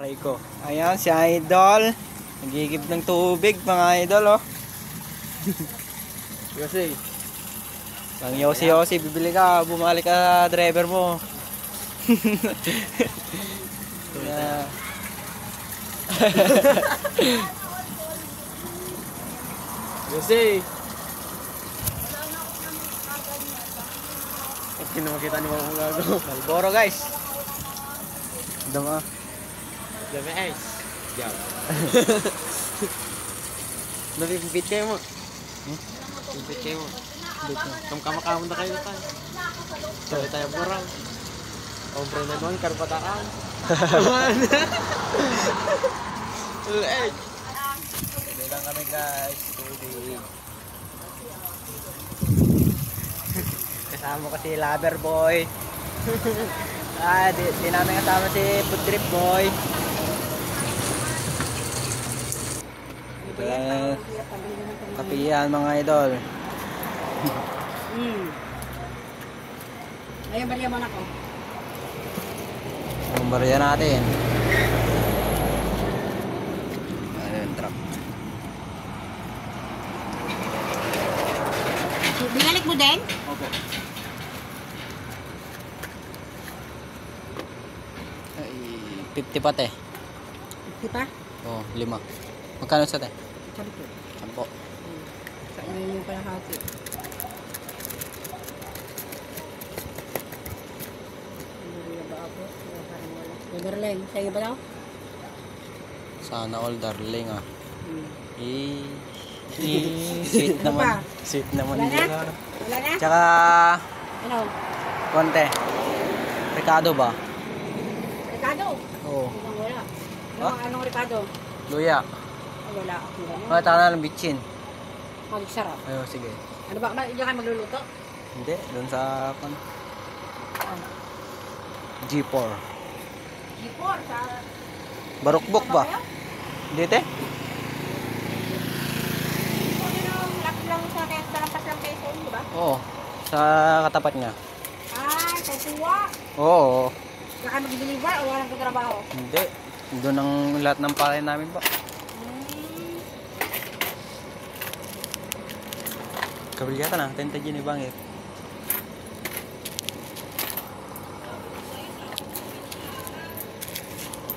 Try ko. Ayan, si Idol. Nagigib ng tubig, mga idol, oh. Yosi. Ang Yosi, bibili ka, bumalik ka sa driver mo. Yeah. Yosi. Hindi na makita ni Mama Gago. Malboro, guys. Dama. Dami ay. Jam. Nabibit kayo mo. Bibit kayo mo. Kamakamun na kayo tayo. Tayo tayo burang. Ombre na doon, karpataan. Ulit. Hindi lang kami, guys. Tubig. Kasama ko si Lover Boy. Di namin kasama si Food Trip Boy. Kapihan, mga idol. Ayun, bariya mo na ko. Ang barya natin. Ayun, truck. Binalik mo din? Opo. Ay, 50 pa, te. 50 pa? Oo, 5. Magkano sa te? Sabi ko. 10. Sa inyo yung kalahati. Bariya ba ako? Wala, parang wala. Neverland, sa'yo ba daw? Sana all, darling, ah. Hmm. Sweet Ano pa? naman. Sweet naman. Wala na? Wala. Wala na? Tsaka, Ano? konti. Ricardo ba? Ricardo? Oo. Ibang wala. Ha? Anong Ricardo? Luya. Oh, wala. Wala. Taka na lang bitchin. Magsarap. Ayun, sige. Ano ba? Diyan kayo magluluto? Hindi, doon sa Ah. G4. G4 sa... Barukbok ba? Hindi, te? G4 din ang lapit lang sa talampas lang kayo sa di ba? Oo. Sa katapat niya. Ah, sa tuwa. Oo. Saka mag-deliver o walang katrabaho? Hindi. Doon ang lahat ng palay namin ba? Kabilyata na. Tenta dyan ibangit.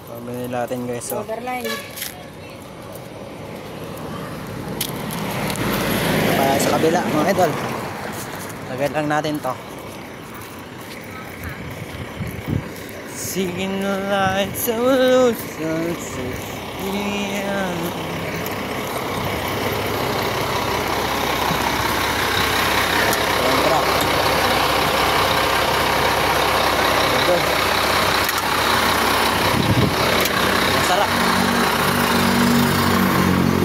Pabili natin, guys. So. Overline. Para sa kabila, mga idol. Lagay lang natin to. Singing the lights of a sunset. Yeah. Masarap.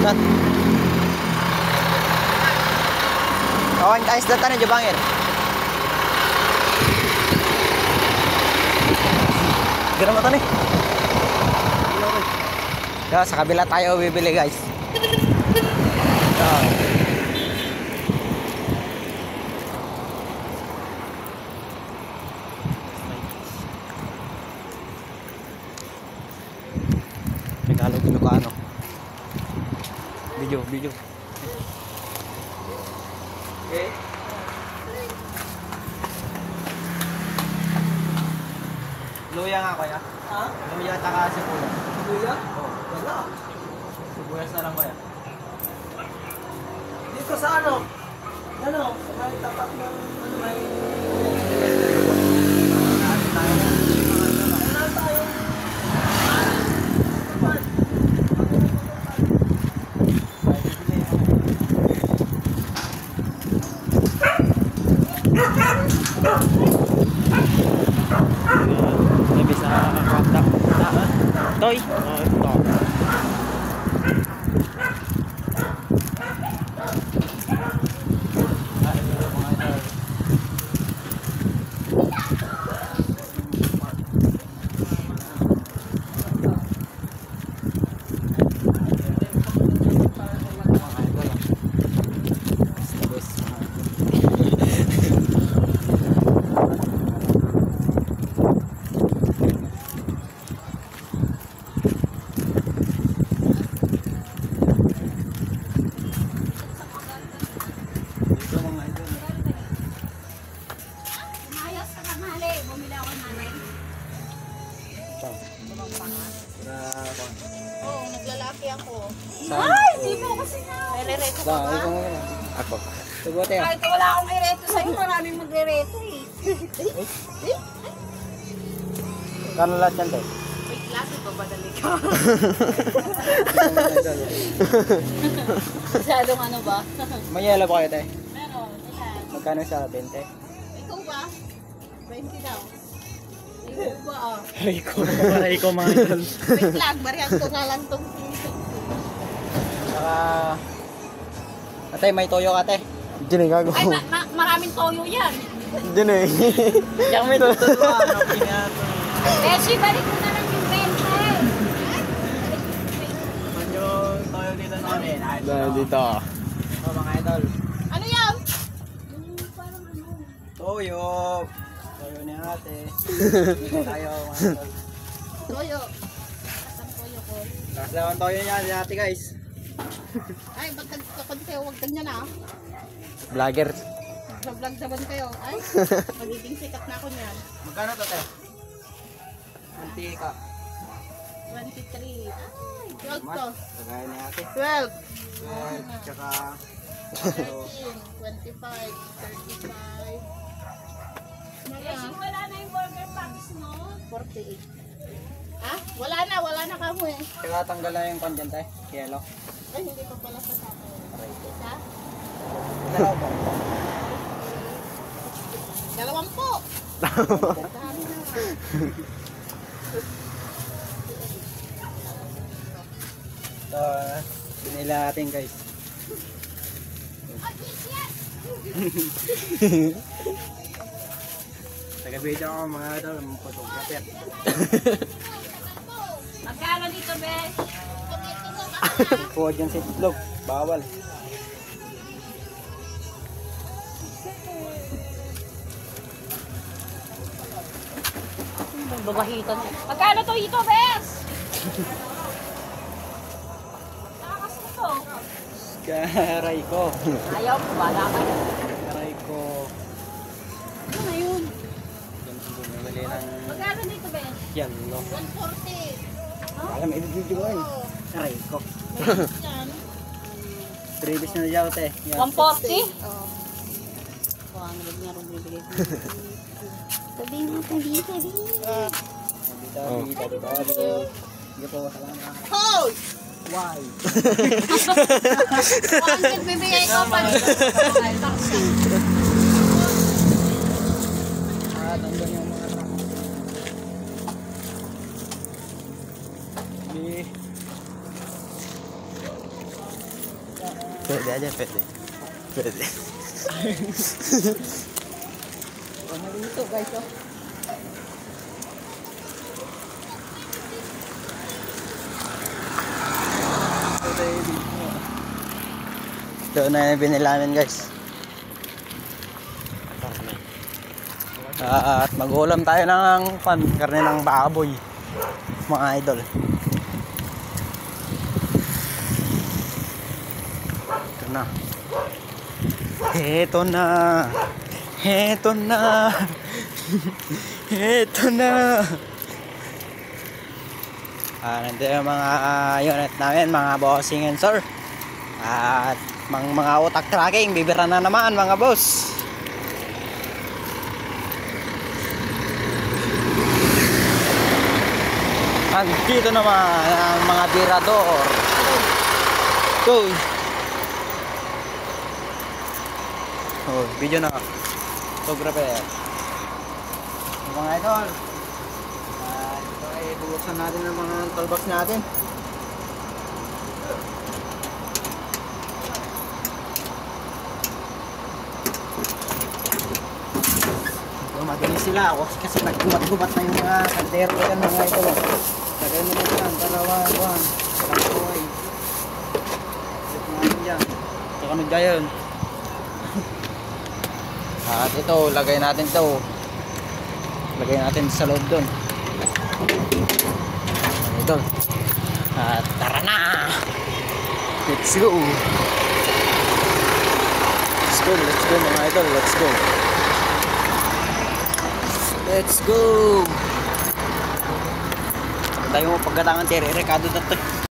Dan. Kawan ka isda tayo jabangin. Gara mo nih. Ya, sa kabila tayo bibili, guys. Tagalog Ilocano. Video. Okay. Luya nga kuya. Ha? Luya at saka sibuyas. Kuya? Oo. Wala. Sibuyas na lang kuya. Dito sa ano? Ano? May tapat ng ano may... Toy. Oo, naglalaki ako. Ay, Di mo kasi na. May-rereto ka ba? Ikaw nga. Ako. Subuti ah. Kahit wala akong may-reto sa'yo, maraming magre-reto eh. Kano lahat yan, te? Wait lang, ipapadali ka. Masyadong ano ba? May yelo pa kayo, te? Meron, ilan? Magkano sa 20? Ikaw ba? 20 daw. Ikaw ba ah? Rico. Rico mga idol. Wait lang, barihan ko na lang tong Saka... Ate, may toyo ka, te. Diyan eh, gago. Ay, maraming toyo yan. Diyan eh. Diyan may tuturuan. Okay nga to. Beshi, balik mo na lang yung 20. Naman yung toyo dito namin. Ayos Dahil to. dito. Oh, mga idol. Ano yan? Toyo. Toyo ni ate. Tayo, mga idol. Toyo. Kasang toyo ko. Tapos lang ang toyo niya si ate, guys. Ay, ba't nagkakon kayo? Huwag ganyan ah. Vlogger. Vlog naman kayo. Ay, magiging sikat na ako niyan. Magkano to, te? Mantika. 23. Ay, 12 to. Kagaya ni ate. 12. 12, tsaka... 13, 25, 35. Wala na yung burger packs, no? 48. Ah? Wala na kamo eh. Tsaka tanggal na yung kondyan, te. Yelo. Ay, hindi pa pala sa akin. Isa? Dalaw ba? 2 po. Dami na. So, binila natin, guys. Taga-video ako mga idol, mga photographer. Magkano dito, be? Puwag yan sa itlog, bawal. Babahitan. Magkano to ito, bes? Takas mo to. Karay ko. Ayaw mo, bala ka. Karay ko. Ano na yun? Bumili ng Magkano dito, bes? yelo. 140. Alam, i-video ko yun. Karay ko. Yan. Previous na dyan, te. Yan. 140? Oo. 400 nga rin bibigay ko. Sabihin mo, dito. Dito, dito, dito. Sige po, salamat. Hold! Why? 100 bibigay ko pa dito. Nandun yung mga truck. Sige. Pwede aja, pwede. Pwede. Ano dito, guys, oh. Ito na yung binila namin, guys. At mag-ulam tayo ng karne ng baboy, mga idol. Ito na. Ito na. Ito na. Ito na. Nandito yung mga unit namin, mga bossing and sir. At mga utak tracking, bibira na naman mga boss. Andito naman ang mga birador. Go! Oh, video na. Photographer. Mga idol. Ito ay bubuksan natin ng mga toolbox natin. Magaling sila ako kasi naggubat-gubat na yung mga kaldero yan mga ito. Lagay mo na dyan, dalawan. Talakoy. Sit natin dyan. Ito kami gayon. At ito, lagay natin ito. Lagay natin sa loob doon. Ito. At tara na! Let's go! Let's go mga idol, let's go! Let's go! Tayo mo pagkatangan tere, rekado na to.